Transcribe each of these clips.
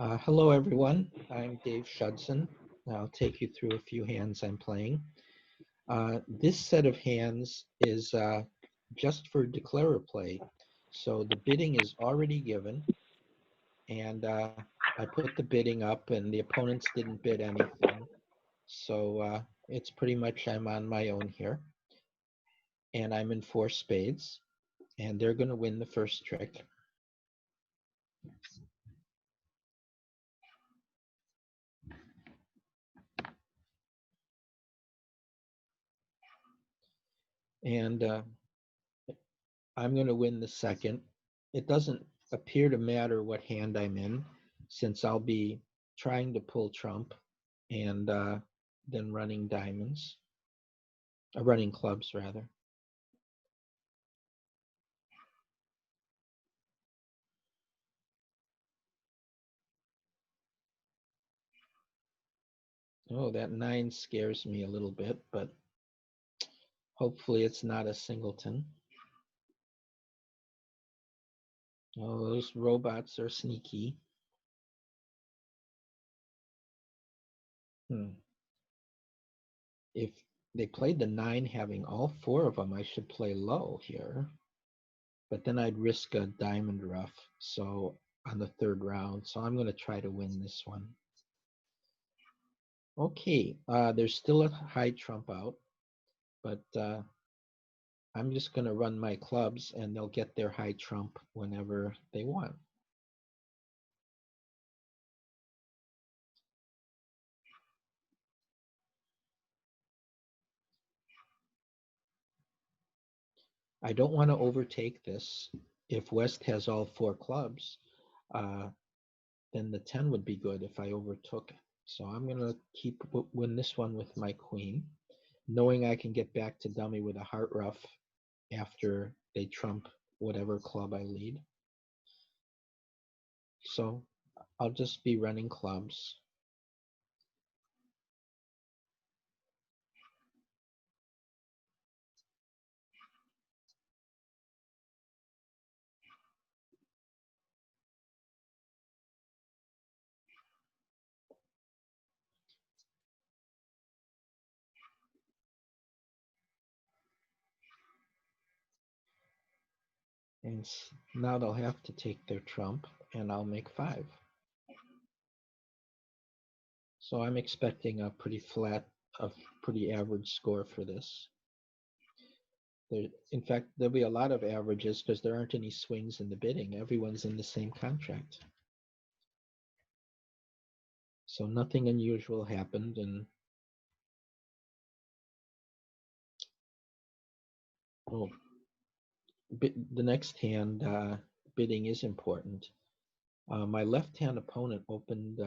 Hello, everyone. I'm Dave Shudson. I'll take you through a few hands I'm playing. This set of hands is just for declarer play. So the bidding is already given, and I put the bidding up, and the opponents didn't bid anything. So it's pretty much I'm on my own here, and I'm in four spades, and they're going to win the first trick. And I'm going to win the second. It doesn't appear to matter what hand I'm in, since I'll be trying to pull trump and then running diamonds, running clubs rather. Oh, that 9 scares me a little bit, but hopefully it's not a singleton. Oh, those robots are sneaky. If they played the 9 having all 4 of them, I should play low here. But then I'd risk a diamond rough so on the third round. So I'm going to try to win this one. Okay, there's still a high trump out, but I'm just going to run my clubs and they'll get their high trump whenever they want. I don't want to overtake this. If West has all 4 clubs, then the 10 would be good if I overtook. So I'm going to win this one with my queen, knowing I can get back to dummy with a heart rough after they trump whatever club I lead. So I'll just be running clubs. And now they'll have to take their trump, and I'll make 5. So I'm expecting a pretty flat, a pretty average score for this. In fact, there'll be a lot of averages because there aren't any swings in the bidding. Everyone's in the same contract. So nothing unusual happened, and oh, the next hand bidding is important. My left-hand opponent opened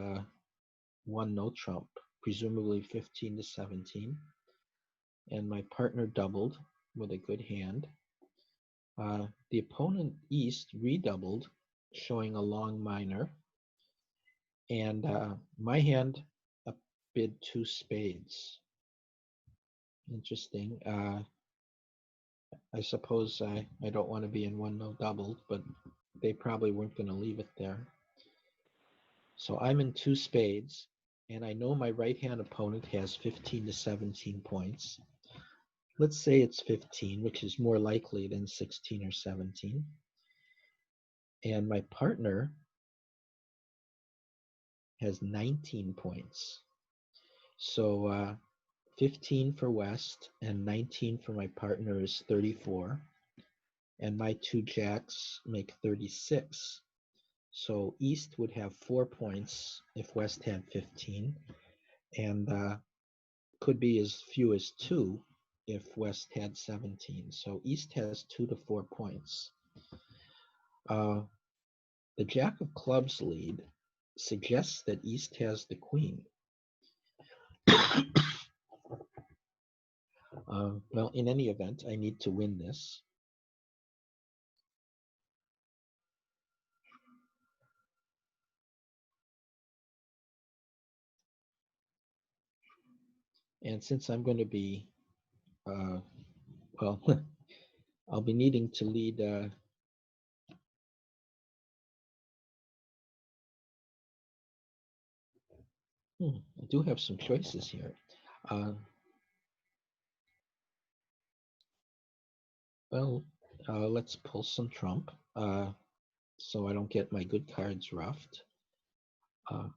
one no trump, presumably 15 to 17, and my partner doubled with a good hand. The opponent East redoubled, showing a long minor, and my hand bid 2 spades. Interesting. I suppose I don't want to be in one no doubled, but they probably weren't going to leave it there. So I'm in 2 spades, and I know my right-hand opponent has 15 to 17 points. Let's say it's 15, which is more likely than 16 or 17. And my partner has 19 points. So 15 for West and 19 for my partner is 34. And my 2 jacks make 36. So East would have 4 points if West had 15, and could be as few as 2 if West had 17. So East has 2 to 4 points. The Jack of Clubs lead suggests that East has the queen. Well, in any event, I need to win this. And since I'm going to be, well, I'll be needing to lead I do have some choices here. Uh, well, let's pull some trump so I don't get my good cards roughed. Uh,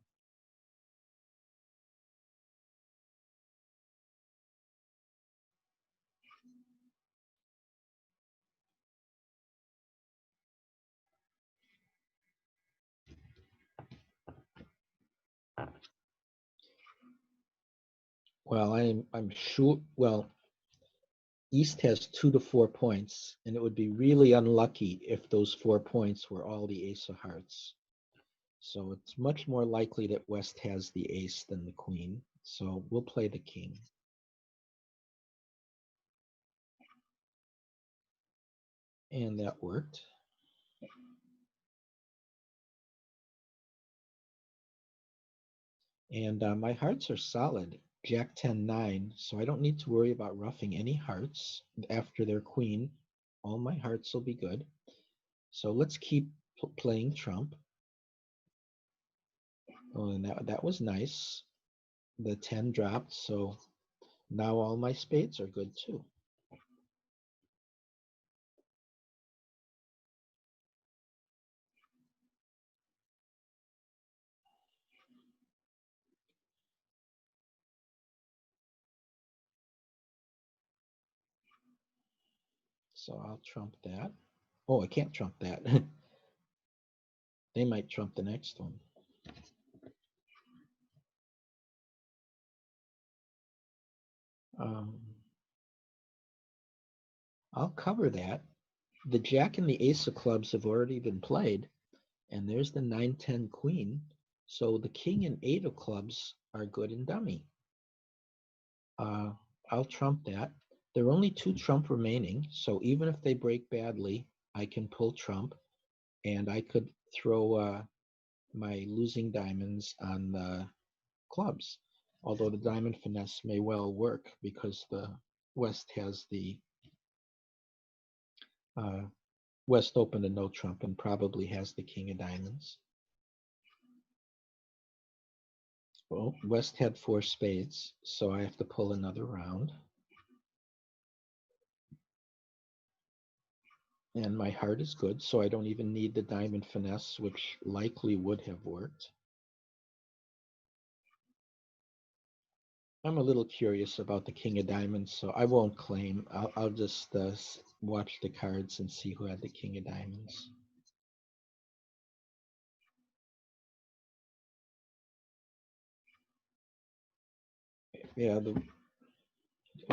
well, I'm sure. Well, East has 2 to 4 points, and it would be really unlucky if those 4 points were all the ace of hearts. So it's much more likely that West has the ace than the queen. So we'll play the king. And that worked. And my hearts are solid, Jack 10 9, so I don't need to worry about roughing any hearts after their queen. All my hearts will be good. So let's keep playing trump. Oh, and that was nice. The 10 dropped, so now all my spades are good too. So I'll trump that. Oh, I can't trump that. They might trump the next one. Um, I'll cover that. The jack and the ace of clubs have already been played, and there's the 9-10 queen. So the king and 8 of clubs are good and dummy. Uh, I'll trump that. There are only 2 trump remaining, so even if they break badly, I can pull trump, and I could throw my losing diamonds on the clubs. Although the diamond finesse may well work because the West has the uh, West open to no trump and probably has the king of diamonds. Well, West had 4 spades, so I have to pull another round. And my heart is good, so I don't even need the diamond finesse, which likely would have worked. I'm a little curious about the king of diamonds, so I won't claim. I'll just watch the cards and see who had the king of diamonds. Yeah, the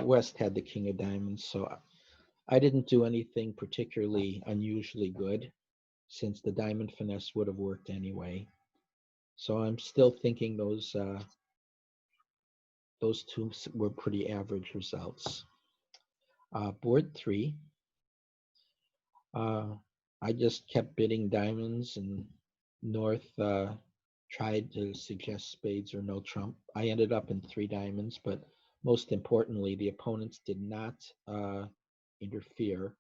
West had the king of diamonds, so I didn't do anything particularly unusually good since the diamond finesse would have worked anyway. So I'm still thinking those two were pretty average results. Board 3, uh, I just kept bidding diamonds, and North tried to suggest spades or no trump. I ended up in 3 diamonds, but most importantly, the opponents did not interfere,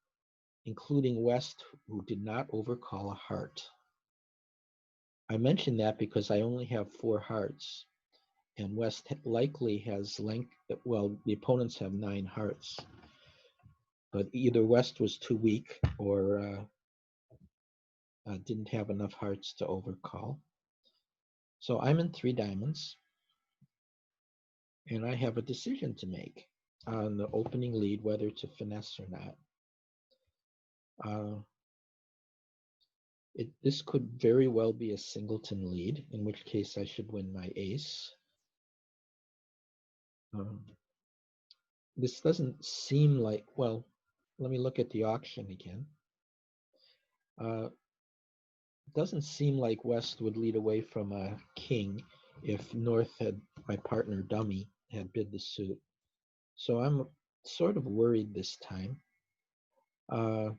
including West, who did not overcall a heart. I mention that because I only have 4 hearts, and West likely has length. Well, the opponents have 9 hearts, but either West was too weak or didn't have enough hearts to overcall. So I'm in 3 diamonds, and I have a decision to make on the opening lead, whether to finesse or not. Uh, this could very well be a singleton lead, in which case I should win my ace. Um, this doesn't seem like, well, let me look at the auction again. It doesn't seem like West would lead away from a king if North had, my partner dummy, had bid the suit. So I'm sort of worried this time. Uh,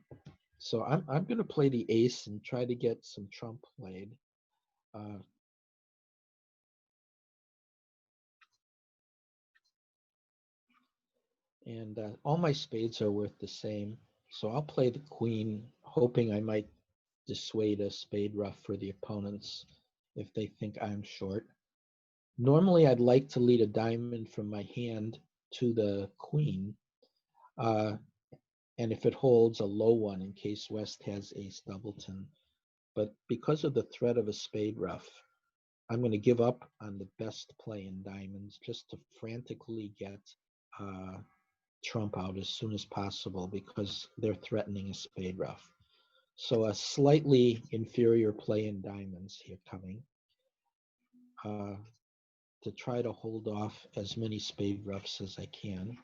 so I'm going to play the ace and try to get some trump played. Uh, and all my spades are worth the same. So I'll play the queen, hoping I might dissuade a spade ruff for the opponents if they think I'm short. Normally, I'd like to lead a diamond from my hand to the queen, uh, and if it holds, a low one in case West has ace doubleton. But because of the threat of a spade ruff, I'm going to give up on the best play in diamonds just to frantically get uh, trump out as soon as possible because they're threatening a spade ruff. So a slightly inferior play in diamonds here coming uh, to try to hold off as many spade ruffs as I can.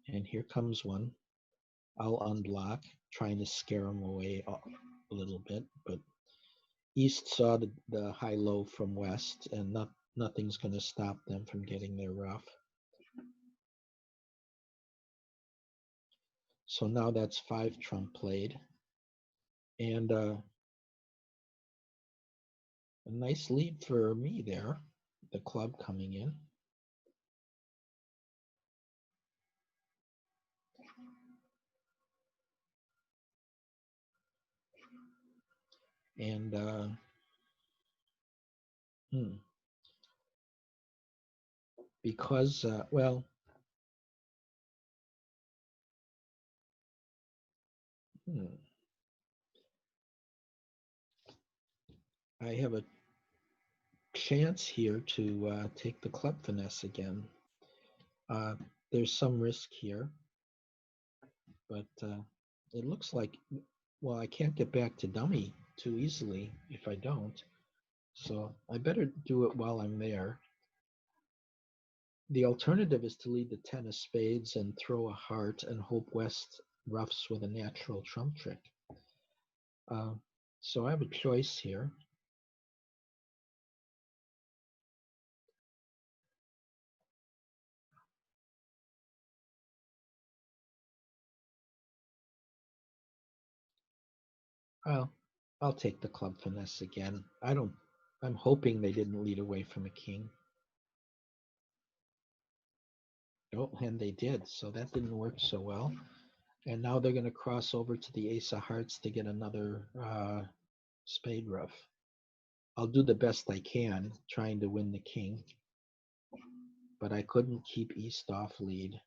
And here comes one. I'll unblock, trying to scare them away a little bit, but East saw the high-low from West, and nothing's going to stop them from getting their ruff. So now that's 5 trump played, and a nice lead for me there, the club coming in. And because, well, I have a chance here to take the club finesse again. There's some risk here, but it looks like, well, I can't get back to dummy too easily if I don't. So I better do it while I'm there. The alternative is to lead the 10 of spades and throw a heart and hope West roughs with a natural trump trick. Uh, so I have a choice here. I'll take the club finesse again. I'm hoping they didn't lead away from a king. Oh, and they did, so that didn't work so well. And now they're going to cross over to the ace of hearts to get another spade ruff. I'll do the best I can, trying to win the king, but I couldn't keep East off lead.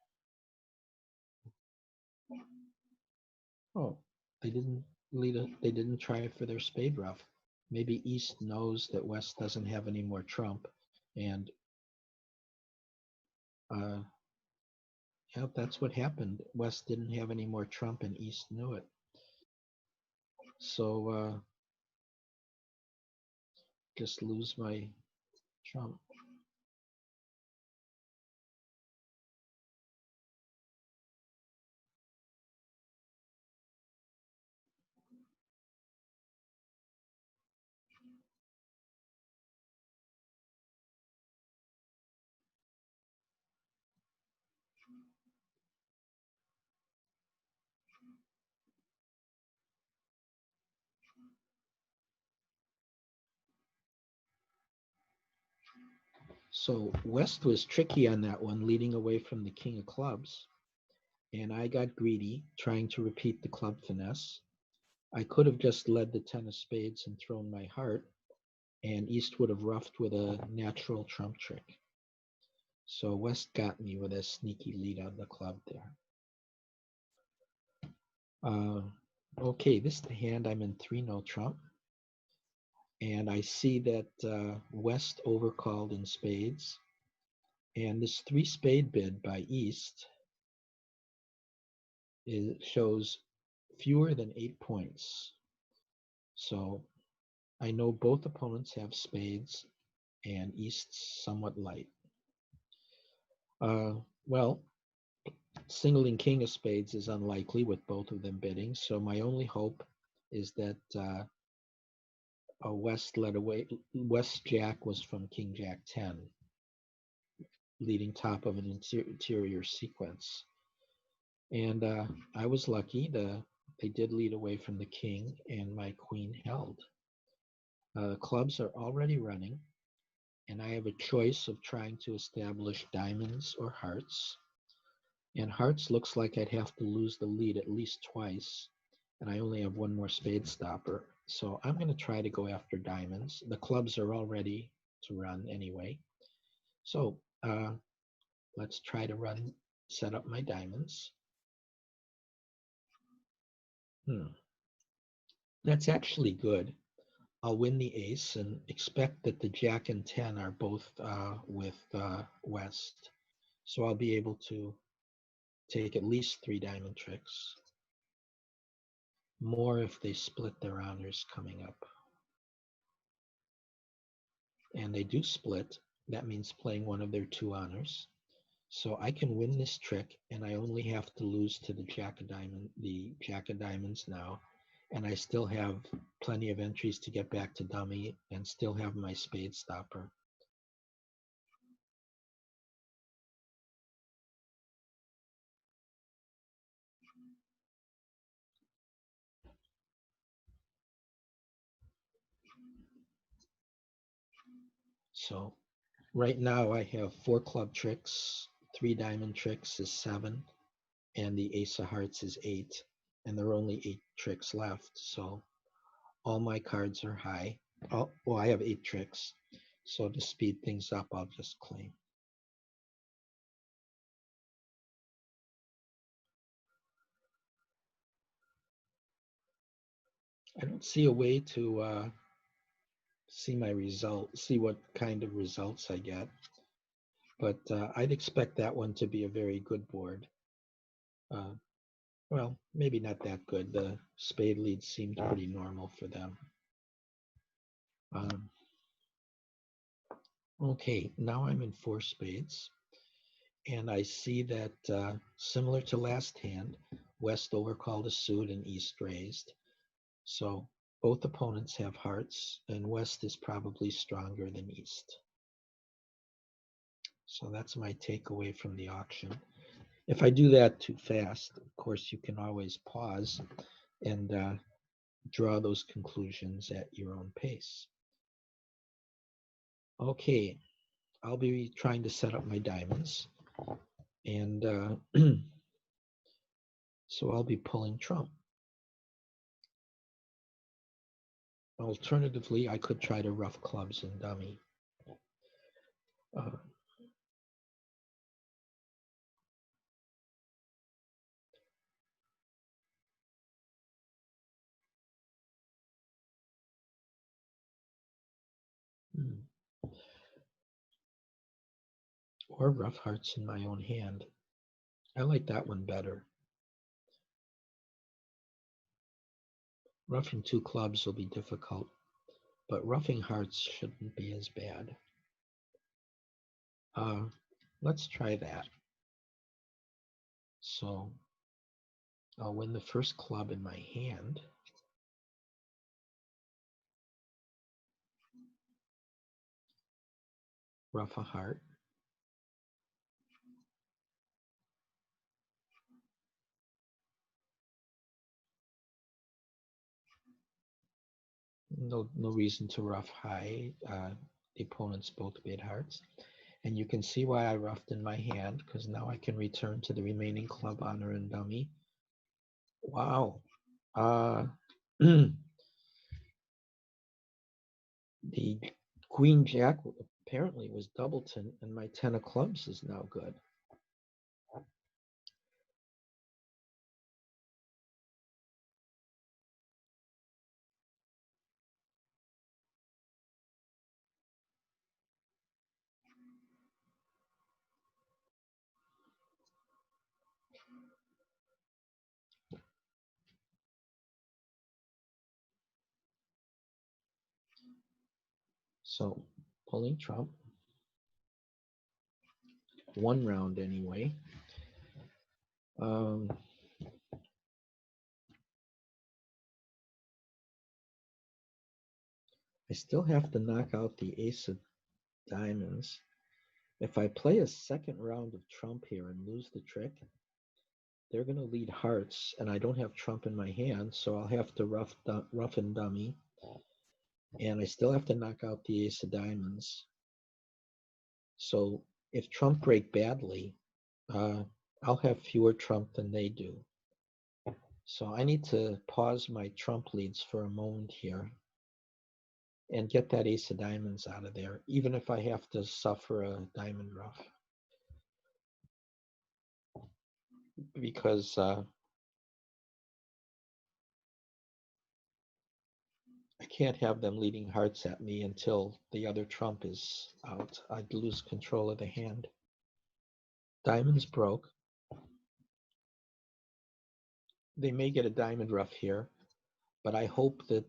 Oh, they didn't they didn't try for their spade ruff. Maybe East knows that West doesn't have any more trump, and yeah, that's what happened. West didn't have any more trump, and East knew it. So just lose my trump. So West was tricky on that one, leading away from the king of clubs. And I got greedy, trying to repeat the club finesse. I could have just led the 10 of spades and thrown my heart, and East would have roughed with a natural trump trick. So West got me with a sneaky lead on the club there. Okay, this is the hand. I'm in 3-no trump. And I see that West overcalled in spades. And this 3-spade bid by East shows fewer than 8 points. So I know both opponents have spades and East's somewhat light. Well, singling king of spades is unlikely with both of them bidding. So my only hope is that West led away. West Jack was from King Jack 10, leading top of an interior sequence. And I was lucky. They did lead away from the king, and my queen held. Clubs are already running, and I have a choice of trying to establish diamonds or hearts. And hearts looks like I'd have to lose the lead at least twice, and I only have one more spade stopper. So I'm going to try to go after diamonds. The clubs are all ready to run anyway. So let's try to set up my diamonds. That's actually good. I'll win the ace and expect that the jack and 10 are both with West. So I'll be able to take at least 3 diamond tricks. More if they split their honors coming up. And they do split. That means playing one of their 2 honors. So I can win this trick, and I only have to lose to the jack of diamonds now. And I still have plenty of entries to get back to dummy and still have my spade stopper. So right now I have 4 club tricks, 3 diamond tricks is 7, and the ace of hearts is 8. And there are only 8 tricks left. So all my cards are high. Oh, well, I have 8 tricks. So to speed things up, I'll just claim. I don't see a way to see my result, see what kind of results I get. But I'd expect that one to be a very good board. Well, maybe not that good. The spade leads seemed pretty normal for them. Okay, now I'm in 4 spades. And I see that similar to last hand, West overcalled a suit and East raised. So both opponents have hearts, and West is probably stronger than East. So that's my takeaway from the auction. If I do that too fast, of course, you can always pause and draw those conclusions at your own pace. Okay, I'll be trying to set up my diamonds. And so I'll be pulling trump. Alternatively, I could try to rough clubs and dummy. Or rough hearts in my own hand. I like that one better. Roughing 2 clubs will be difficult, but roughing hearts shouldn't be as bad. Let's try that. So I'll win the first club in my hand. Rough a heart. No reason to rough high. The opponents both made hearts. And you can see why I roughed in my hand, because now I can return to the remaining club honor and dummy. Wow. The queen jack apparently was doubleton, and my 10 of clubs is now good. So pulling trump. 1 round anyway. I still have to knock out the ace of diamonds. If I play a second round of trump here and lose the trick, they're going to lead hearts, and I don't have trump in my hand, so I'll have to rough and dummy. And I still have to knock out the ace of diamonds. So if trump break badly, I'll have fewer trump than they do. So I need to pause my trump leads for a moment here. and get that ace of diamonds out of there, even if I have to suffer a diamond ruff, because I can't have them leading hearts at me until the other trump is out. I'd lose control of the hand. Diamonds broke. They may get a diamond ruff here, but I hope that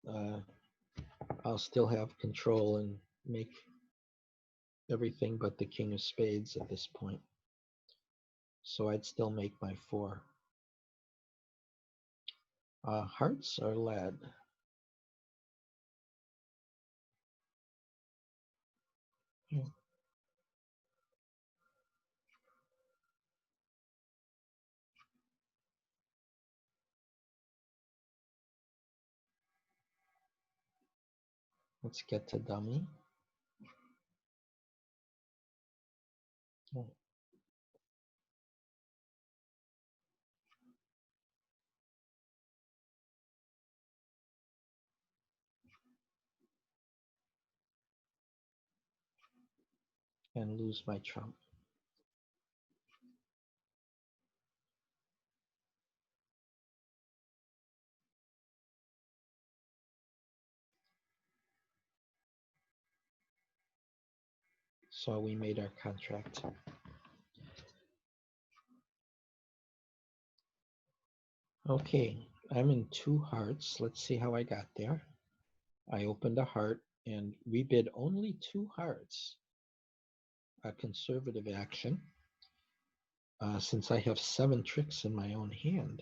uh, I'll still have control and make everything but the king of spades at this point. So I'd still make my 4. Hearts are led. Yeah. Let's get to dummy. Oh, and lose my trump. So we made our contract. Okay, I'm in 2 hearts. Let's see how I got there. I opened a heart and rebid only 2 hearts. A conservative action, since I have 7 tricks in my own hand.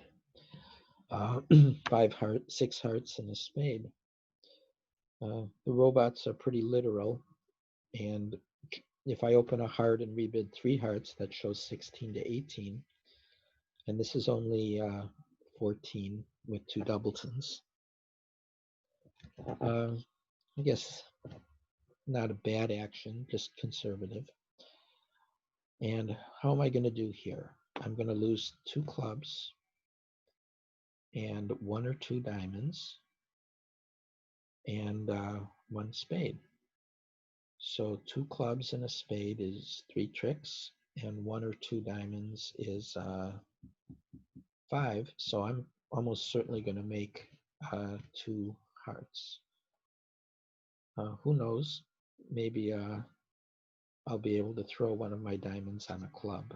5 hearts, 6 hearts, and a spade. The robots are pretty literal, and if I open a heart and rebid 3 hearts, that shows 16 to 18, and this is only 14 with 2 doubletons. I guess not a bad action, just conservative. And how am I going to do here? I'm going to lose 2 clubs and 1 or 2 diamonds and 1 spade. So 2 clubs and a spade is 3 tricks, and 1 or 2 diamonds is 5. So I'm almost certainly going to make 2 hearts. Who knows? Maybe I'll be able to throw one of my diamonds on a club.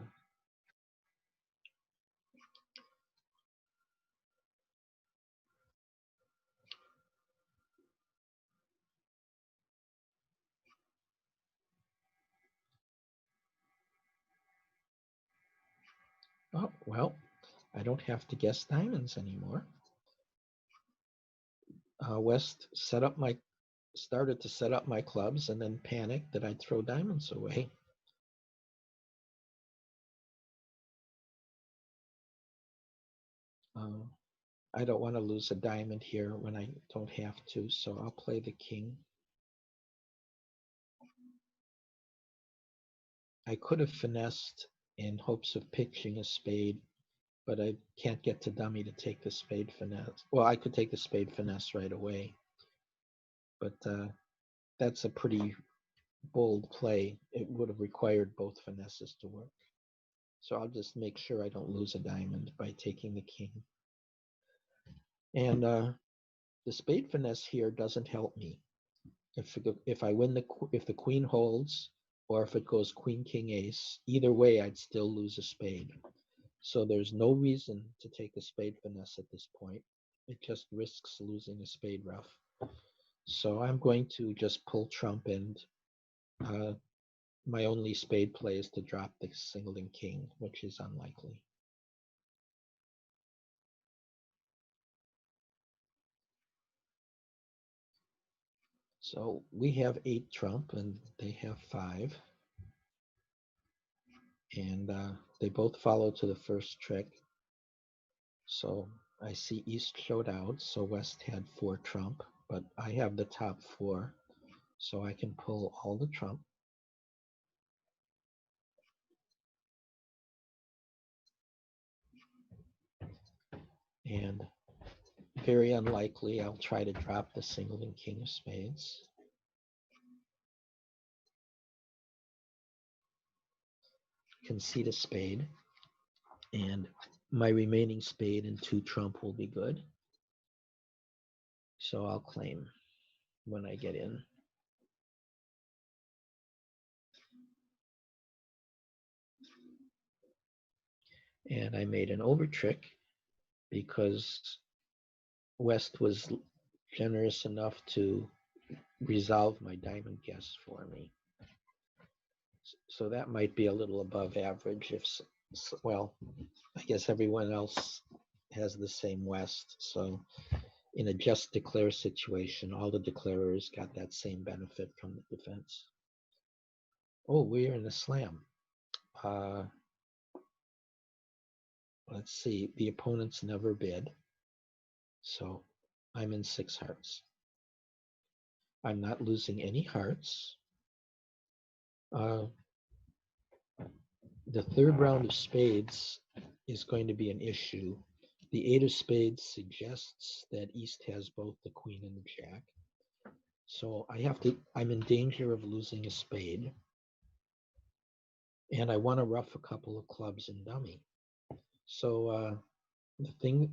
Oh, well, I don't have to guess diamonds anymore. West started to set up my clubs and then panicked that I'd throw diamonds away. I don't want to lose a diamond here when I don't have to, so I'll play the king. I could have finessed in hopes of pitching a spade, but I can't get to dummy to take the spade finesse. Well, I could take the spade finesse right away, but that's a pretty bold play. It would have required both finesses to work. So I'll just make sure I don't lose a diamond by taking the king. And the spade finesse here doesn't help me. If I win if the queen holds, or if it goes queen, king, ace, either way, I'd still lose a spade. So there's no reason to take a spade finesse at this point. It just risks losing a spade ruff. So I'm going to just pull trump, and my only spade play is to drop the singleton king, which is unlikely. So we have 8 trump and they have 5. And they both follow to the first trick. So I see East showed out, so West had 4 trump, but I have the top 4, so I can pull all the trump. And very unlikely I'll try to drop the single and king of spades. Concede a spade, and my remaining spade and 2 trump will be good. So I'll claim when I get in. And I made an over trick because West was generous enough to resolve my diamond guess for me. So that might be a little above average if, well, I guess everyone else has the same West. So in a just declare situation, all the declarers got that same benefit from the defense. Oh, we're in a slam. Let's see, the opponents never bid. So I'm in 6 hearts. I'm not losing any hearts. The third round of spades is going to be an issue. The 8 of spades suggests that East has both the queen and the jack. So I'm in danger of losing a spade. And I want to ruff a couple of clubs and dummy. So the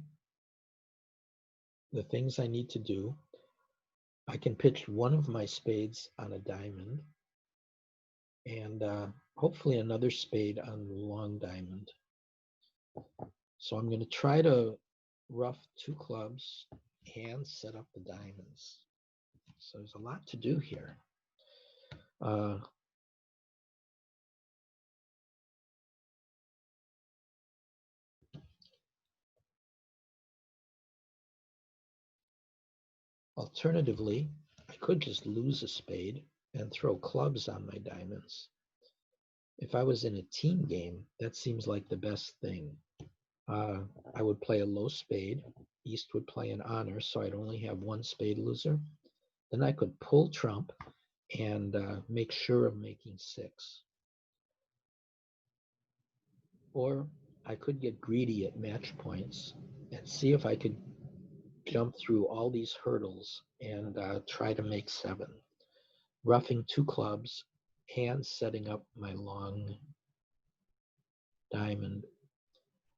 things I need to do, I can pitch one of my spades on a diamond and hopefully another spade on the long diamond. So I'm going to try to ruff 2 clubs and set up the diamonds. So there's a lot to do here. Alternatively, I could just lose a spade and throw clubs on my diamonds. If I was in a team game, that seems like the best thing. I would play a low spade. East would play an honor, so I'd only have 1 spade loser. Then I could pull trump and make sure of making 6. Or I could get greedy at match points and see if I could jump through all these hurdles and try to make 7. Roughing 2 clubs and setting up my long diamond.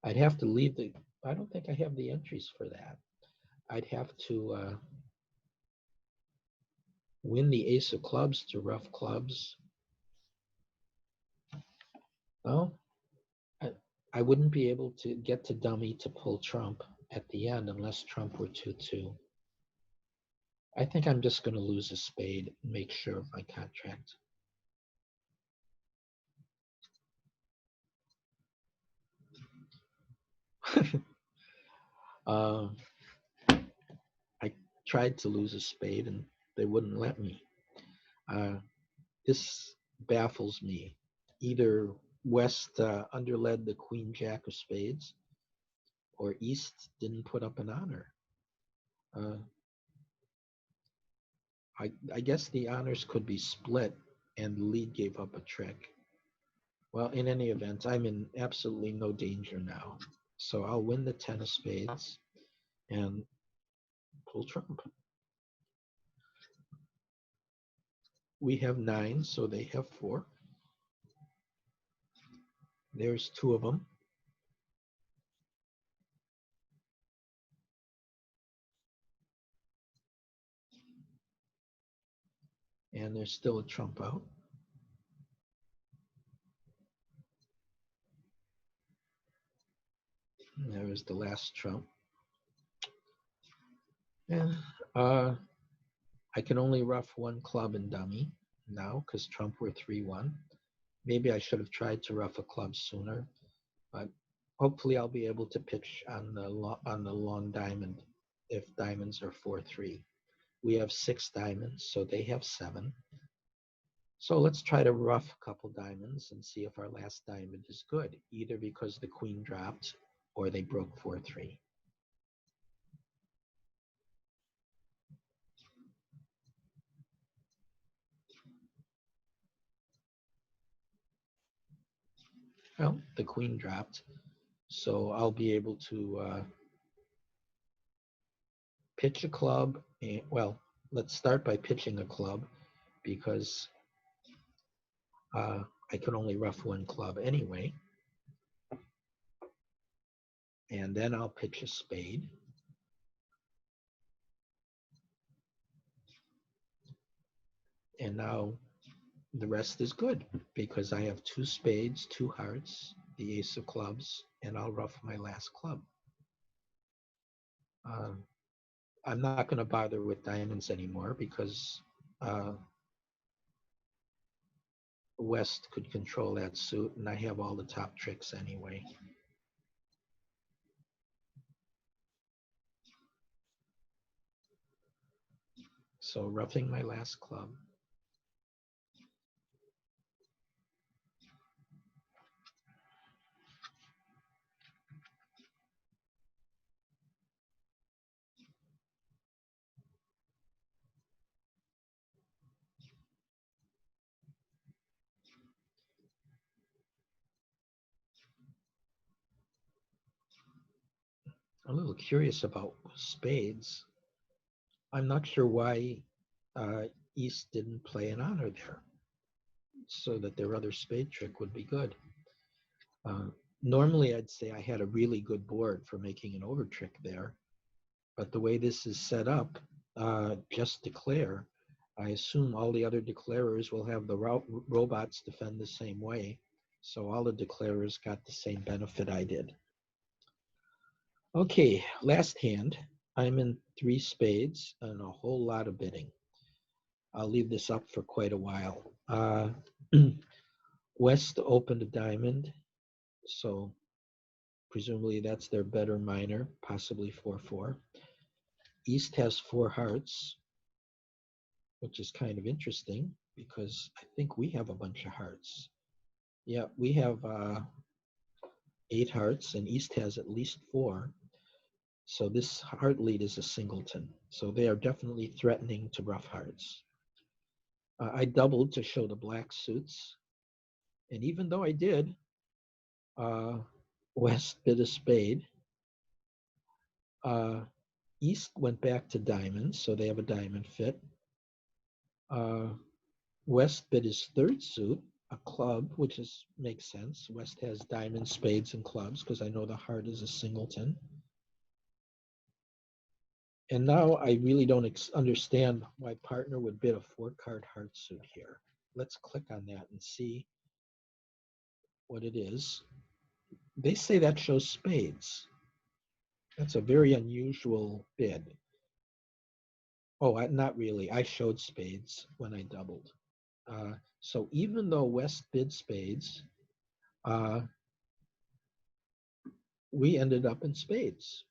I'd have to leave I don't think I have the entries for that. I'd have to win the ace of clubs to rough clubs. Well, I wouldn't be able to get to dummy to pull trump at the end unless trump were 2-2. I think I'm just going to lose a spade and make sure of my contract. I tried to lose a spade and they wouldn't let me. This baffles me. Either West underled the queen jack of spades or East didn't put up an honor. I guess the honors could be split and the lead gave up a trick. Well, in any event, I'm in absolutely no danger now. So I'll win the 10 of spades and pull trump. We have 9, so they have 4. There's 2 of them. And there's still a trump out. And there was the last trump. And I can only rough 1 club and dummy now because trump were 3-1. Maybe I should have tried to rough a club sooner, but hopefully I'll be able to pitch on the long diamond if diamonds are 4-3. We have 6 diamonds, so they have 7. So let's try to rough a couple diamonds and see if our last diamond is good, either because the queen dropped or they broke 4-3. Well, the queen dropped, so I'll be able to pitch a club. And, well, let's start by pitching a club because I can only rough one club anyway. And then I'll pitch a spade. And now the rest is good because I have two spades, two hearts, the ace of clubs, and I'll rough my last club. I'm not going to bother with diamonds anymore because West could control that suit, and I have all the top tricks anyway. So roughing my last club. I'm a little curious about spades. I'm not sure why East didn't play an honor there so that their other spade trick would be good. Normally, I'd say I had a really good board for making an over trick there, but the way this is set up, just declare. I assume all the other declarers will have the robots defend the same way, so all the declarers got the same benefit I did. Okay, last hand. I'm in three spades and a whole lot of bidding. I'll leave this up for quite a while. West opened a diamond, so presumably that's their better minor, possibly 4-4. East has four hearts, which is kind of interesting because I think we have a bunch of hearts. Yeah, we have 8 hearts and East has at least 4. So this heart lead is a singleton. So they are definitely threatening to rough hearts. I doubled to show the black suits. And even though I did, West bid a spade. East went back to diamonds, so they have a diamond fit. West bid his third suit, a club, which makes sense. West has diamonds, spades, and clubs because I know the heart is a singleton. And now I really don't understand why partner would bid a 4-card heart suit here. Let's click on that and see what it is. They say that shows spades. That's a very unusual bid. Oh, not really. I showed spades when I doubled. So even though West bid spades, we ended up in spades.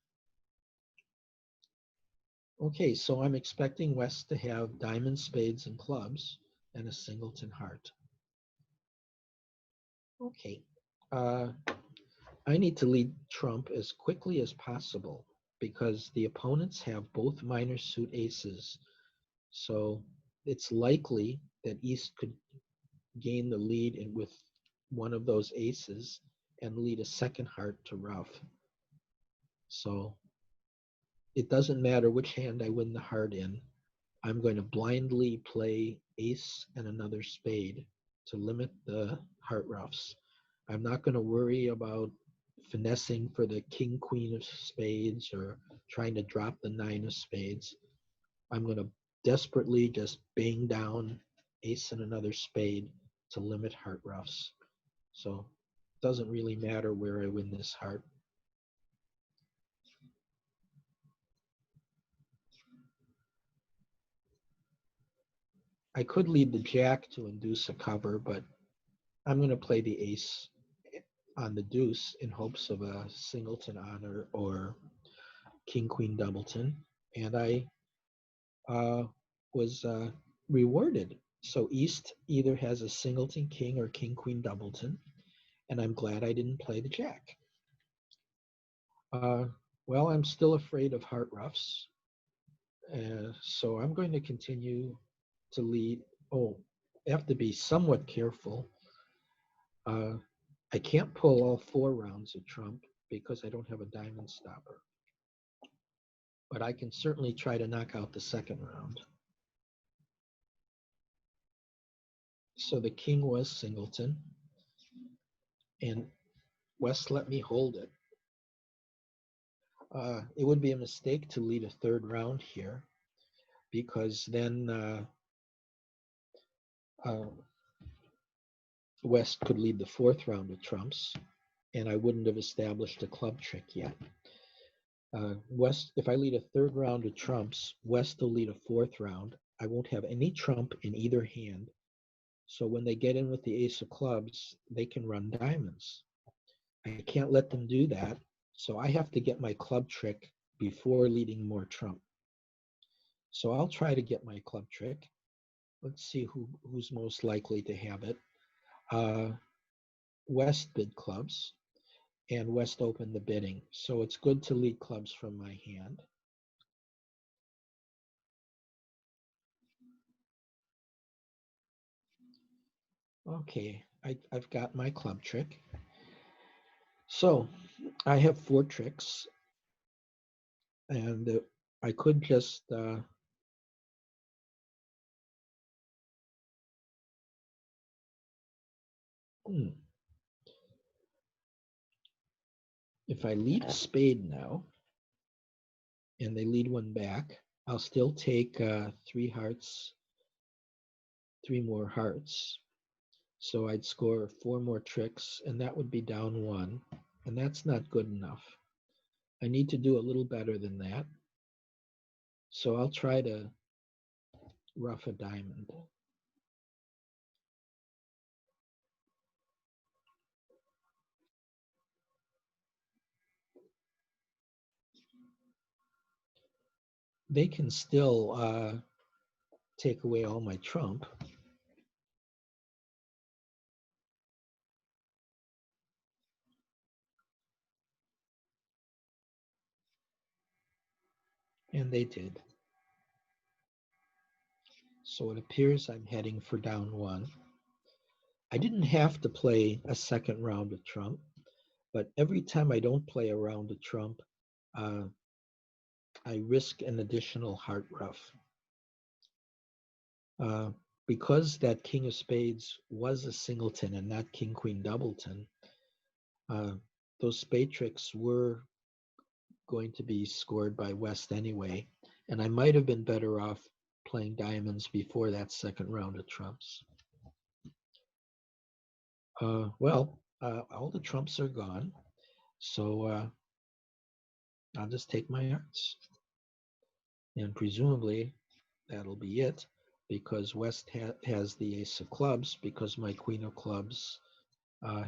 Okay, so I'm expecting West to have diamonds, spades, and clubs, and a singleton heart. Okay. I need to lead trump as quickly as possible because the opponents have both minor suit aces. So it's likely that East could gain the lead with one of those aces and lead a second heart to rough. So it doesn't matter which hand I win the heart in. I'm going to blindly play ace and another spade to limit the heart roughs. I'm not going to worry about finessing for the king, queen of spades or trying to drop the 9 of spades. I'm going to desperately just bang down ace and another spade to limit heart roughs. So it doesn't really matter where I win this heart. I could lead the jack to induce a cover, but I'm going to play the ace on the deuce in hopes of a singleton honor or king queen doubleton, and I was rewarded. So East either has a singleton king or king queen doubleton, and I'm glad I didn't play the jack. Well, I'm still afraid of heart roughs, so I'm going to continue to lead. Oh, I have to be somewhat careful. I can't pull all 4 rounds of trump because I don't have a diamond stopper. but I can certainly try to knock out the second round. So the king was singleton, and West let me hold it. It would be a mistake to lead a third round here, because then uh, West could lead the fourth round of trumps, and I wouldn't have established a club trick yet. West, if I lead a third round of trumps, West will lead a fourth round. I won't have any trump in either hand. So when they get in with the ace of clubs, they can run diamonds. I can't let them do that. So I have to get my club trick before leading more trump. So I'll try to get my club trick. Let's see who's most likely to have it. West bid clubs, and West opened the bidding. So it's good to lead clubs from my hand. Okay, I've got my club trick. So I have 4 tricks, and I could just if I lead a spade now, and they lead one back, I'll still take 3 hearts, 3 more hearts. So I'd score 4 more tricks, and that would be down 1, and that's not good enough. I need to do a little better than that. So I'll try to rough a diamond. They can still take away all my trump. And they did. So it appears I'm heading for down 1. I didn't have to play a second round of trump, but every time I don't play a round of trump, I risk an additional heart ruff. Because that king of spades was a singleton and not king queen doubleton, those spade tricks were going to be scored by West anyway, and I might have been better off playing diamonds before that second round of trumps. All the trumps are gone, so I'll just take my hearts, and presumably that'll be it, because West has the ace of clubs, because my queen of clubs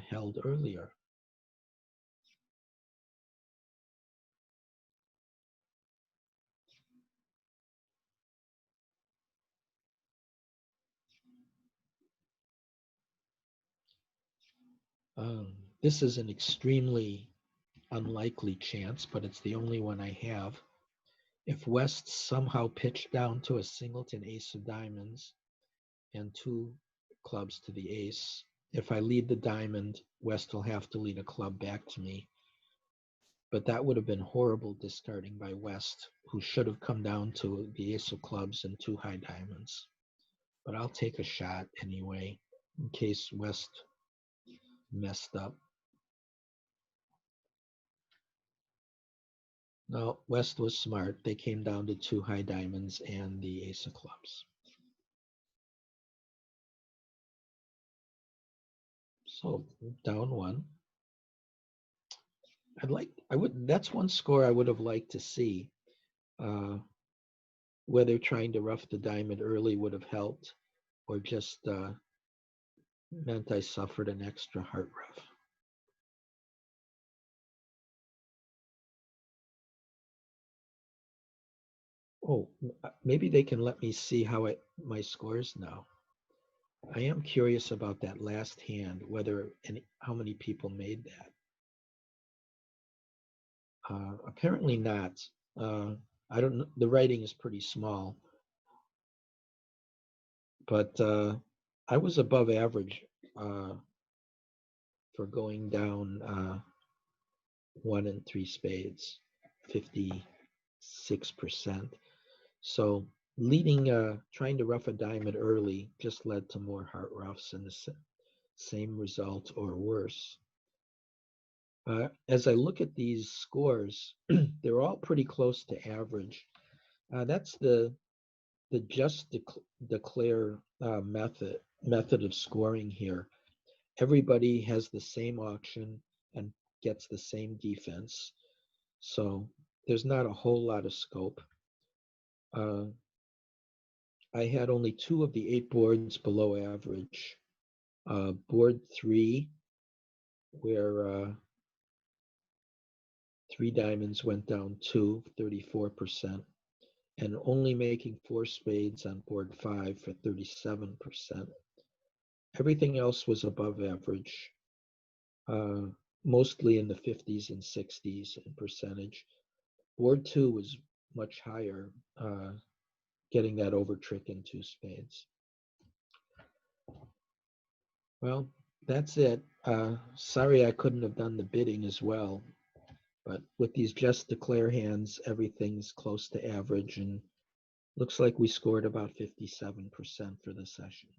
held earlier. This is an extremely unlikely chance, but it's the only one I have. If West somehow pitched down to a singleton ace of diamonds and 2 clubs to the ace, if I lead the diamond, West will have to lead a club back to me. But that would have been horrible discarding by West, who should have come down to the ace of clubs and 2 high diamonds. But I'll take a shot anyway, in case West messed up. No, West was smart. They came down to 2 high diamonds and the ace of clubs. So down 1. That's one score I would have liked to see. Whether trying to rough the diamond early would have helped, or just meant I suffered an extra heart rough. Oh, maybe they can let me see how my scores now. I am curious about that last hand, how many people made that. Apparently not. I don't know. The writing is pretty small, but I was above average for going down 1 and 3 spades, 50, 6%. So trying to rough a diamond early just led to more heart roughs and the same result or worse. As I look at these scores, they're all pretty close to average. That's the just declare method of scoring here. Everybody has the same auction and gets the same defense, so there's not a whole lot of scope. I had only 2 of the 8 boards below average. Board 3, where 3 diamonds went down 34%, and only making 4 spades on board 5 for 37%. Everything else was above average, uh, mostly in the 50s and 60s in percentage. Board 2 was much higher, getting that over trick in 2 spades. Well, that's it. Sorry I couldn't have done the bidding as well, but with these just declare hands, everything's close to average, and looks like we scored about 57% for the session.